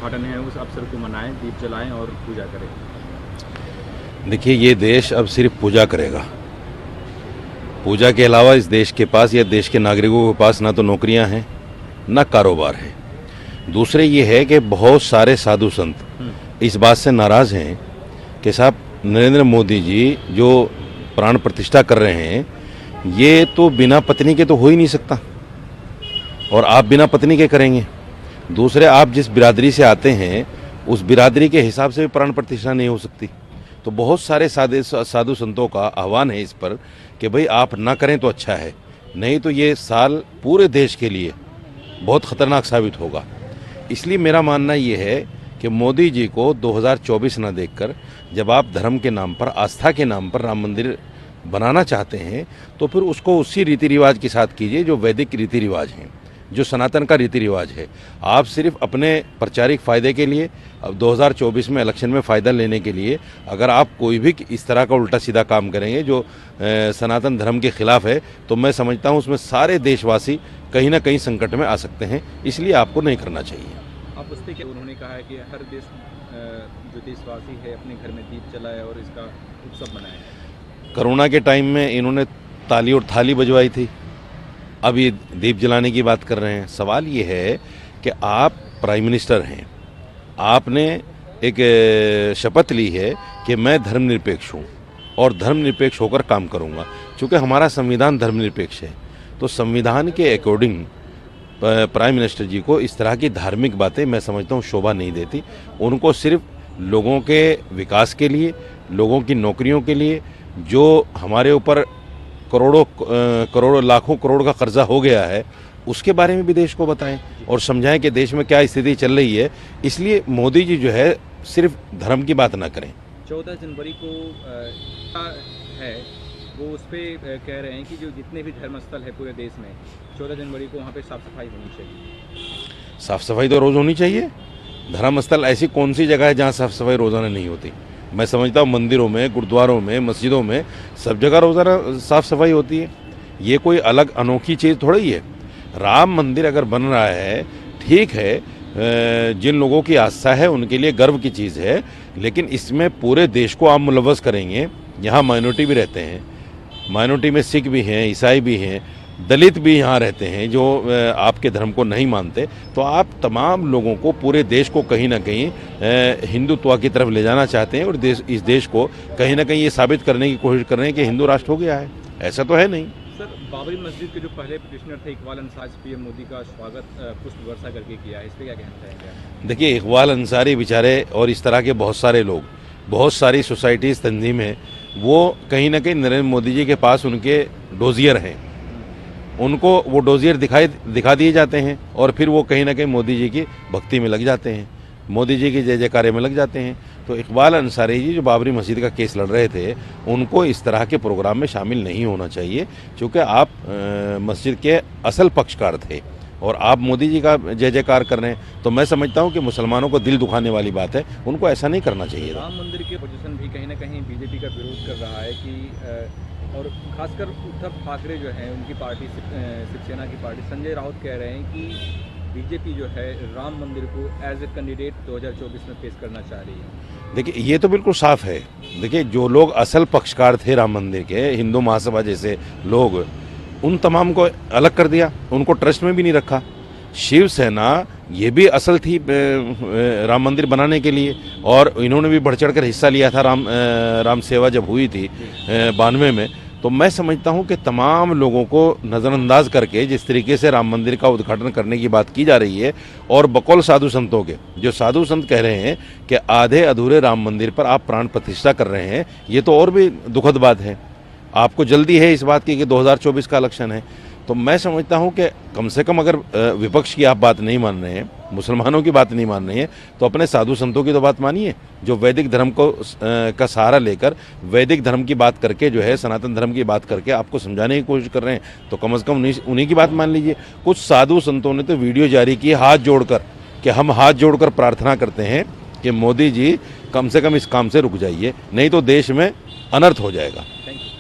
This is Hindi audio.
उद्घाटन है उस अवसर को मनाएं, दीप जलाएं और पूजा करें। देखिए, ये देश अब सिर्फ पूजा करेगा। पूजा के अलावा इस देश के पास या देश के नागरिकों के पास ना तो नौकरियां हैं ना कारोबार है। दूसरे ये है कि बहुत सारे साधु संत इस बात से नाराज़ हैं कि साहब नरेंद्र मोदी जी जो प्राण प्रतिष्ठा कर रहे हैं, ये तो बिना पत्नी के तो हो ही नहीं सकता, और आप बिना पत्नी के करेंगे। दूसरे, आप जिस बिरादरी से आते हैं उस बिरादरी के हिसाब से भी प्राण प्रतिष्ठा नहीं हो सकती। तो बहुत सारे साधु संतों का आह्वान है इस पर कि भाई आप ना करें तो अच्छा है, नहीं तो ये साल पूरे देश के लिए बहुत ख़तरनाक साबित होगा। इसलिए मेरा मानना ये है कि मोदी जी को 2024 ना देखकर, जब आप धर्म के नाम पर, आस्था के नाम पर राम मंदिर बनाना चाहते हैं तो फिर उसको उसी रीति रिवाज के साथ कीजिए जो वैदिक रीति रिवाज हैं, जो सनातन का रीति रिवाज है। आप सिर्फ अपने प्रचारिक फ़ायदे के लिए, अब 2024 में इलेक्शन में फ़ायदा लेने के लिए अगर आप कोई भी इस तरह का उल्टा सीधा काम करेंगे जो सनातन धर्म के खिलाफ है, तो मैं समझता हूँ उसमें सारे देशवासी कहीं ना कहीं संकट में आ सकते हैं। इसलिए आपको नहीं करना चाहिए। आप उस पर क्या, उन्होंने कहा है कि हर देश जो देशवासी है अपने घर में दीप जलाए और इसका उत्सव मनाए। कोरोना के टाइम में इन्होंने ताली और थाली बजवाई थी, अब ये दीप जलाने की बात कर रहे हैं। सवाल ये है कि आप प्राइम मिनिस्टर हैं, आपने एक शपथ ली है कि मैं धर्मनिरपेक्ष हूँ और धर्मनिरपेक्ष होकर काम करूँगा। चूँकि हमारा संविधान धर्मनिरपेक्ष है, तो संविधान के अकॉर्डिंग प्राइम मिनिस्टर जी को इस तरह की धार्मिक बातें मैं समझता हूँ शोभा नहीं देती। उनको सिर्फ लोगों के विकास के लिए, लोगों की नौकरियों के लिए, जो हमारे ऊपर करोड़ों लाखों करोड़ का कर्जा हो गया है, उसके बारे में भी देश को बताएं और समझाएं कि देश में क्या स्थिति चल रही है। इसलिए मोदी जी जो है सिर्फ धर्म की बात ना करें। 14 जनवरी को है वो उस पर कह रहे हैं कि जो जितने भी धर्मस्थल है पूरे देश में 14 जनवरी को वहाँ पे साफ सफाई होनी चाहिए। साफ सफाई तो रोज़ होनी चाहिए। धर्मस्थल ऐसी कौन सी जगह है जहाँ साफ सफाई रोज़ाना नहीं होती? मैं समझता हूँ मंदिरों में, गुरुद्वारों में, मस्जिदों में सब जगह रोज़ाना साफ सफाई होती है। ये कोई अलग अनोखी चीज़ थोड़ी ही है। राम मंदिर अगर बन रहा है, ठीक है, जिन लोगों की आस्था है उनके लिए गर्व की चीज़ है, लेकिन इसमें पूरे देश को आप मुलव्वस करेंगे। यहाँ माइनॉरिटी भी रहते हैं, माइनॉरिटी में सिख भी हैं, ईसाई भी हैं, दलित भी यहाँ रहते हैं जो आपके धर्म को नहीं मानते। तो आप तमाम लोगों को, पूरे देश को कहीं ना कहीं हिंदुत्व की तरफ ले जाना चाहते हैं और इस देश को कहीं ना कहीं ये साबित करने की कोशिश कर रहे हैं कि हिंदू राष्ट्र हो गया है। ऐसा तो है नहीं। सर, बाबरी मस्जिद के जो पहले पिटिशनर थे इकबाल अंसारी, पीएम मोदी का स्वागत पुष्प वर्षा करके किया, इस पर क्या कहना चाहेंगे? देखिए, इकबाल अंसारी बेचारे और इस तरह के बहुत सारे लोग, बहुत सारी सोसाइटीज़, तंजीमें, वो कहीं ना कहीं नरेंद्र मोदी जी के पास उनके डोजियर हैं। उनको वो डोजियर दिखा दिए जाते हैं और फिर वो कहीं ना कहीं मोदी जी की भक्ति में लग जाते हैं, मोदी जी की जय जयकारे में लग जाते हैं। तो इकबाल अंसारी जी जो बाबरी मस्जिद का केस लड़ रहे थे, उनको इस तरह के प्रोग्राम में शामिल नहीं होना चाहिए, क्योंकि आप मस्जिद के असल पक्षकार थे और आप मोदी जी का जय जयकार कर रहे हैं। तो मैं समझता हूं कि मुसलमानों को दिल दुखाने वाली बात है, उनको ऐसा नहीं करना चाहिए। राम मंदिर की पोजीशन भी कहीं ना कहीं बीजेपी का विरोध कर रहा है कि और खासकर उद्धव ठाकरे जो है, उनकी पार्टी शिवसेना की पार्टी, संजय राउत कह रहे हैं कि बीजेपी जो है राम मंदिर को एज ए कैंडिडेट 2024 में पेश करना चाह रही है। देखिए, ये तो बिल्कुल साफ है। देखिए, जो लोग असल पक्षकार थे राम मंदिर के, हिंदू महासभा जैसे लोग, उन तमाम को अलग कर दिया, उनको ट्रस्ट में भी नहीं रखा। शिवसेना ये भी असल थी राम मंदिर बनाने के लिए, और इन्होंने भी बढ़ चढ़ कर हिस्सा लिया था राम सेवा जब हुई थी 92 में। तो मैं समझता हूं कि तमाम लोगों को नज़रअंदाज करके जिस तरीके से राम मंदिर का उद्घाटन करने की बात की जा रही है, और बकौल साधु संतों के, जो साधु संत कह रहे हैं कि आधे अधूरे राम मंदिर पर आप प्राण प्रतिष्ठा कर रहे हैं, ये तो और भी दुखद बात है। आपको जल्दी है इस बात की कि 2024 का इलेक्शन है। तो मैं समझता हूं कि कम से कम अगर विपक्ष की आप बात नहीं मान रहे हैं, मुसलमानों की बात नहीं मान रहे हैं, तो अपने साधु संतों की तो बात मानिए, जो वैदिक धर्म को का सहारा लेकर वैदिक धर्म की बात करके, जो है सनातन धर्म की बात करके आपको समझाने की कोशिश कर रहे हैं। तो कम से कम उन्हीं की बात मान लीजिए। कुछ साधु संतों ने तो वीडियो जारी की हाथ जोड़कर कि हम हाथ जोड़कर प्रार्थना करते हैं कि मोदी जी कम से कम इस काम से रुक जाइए, नहीं तो देश में अनर्थ हो जाएगा। Thank you.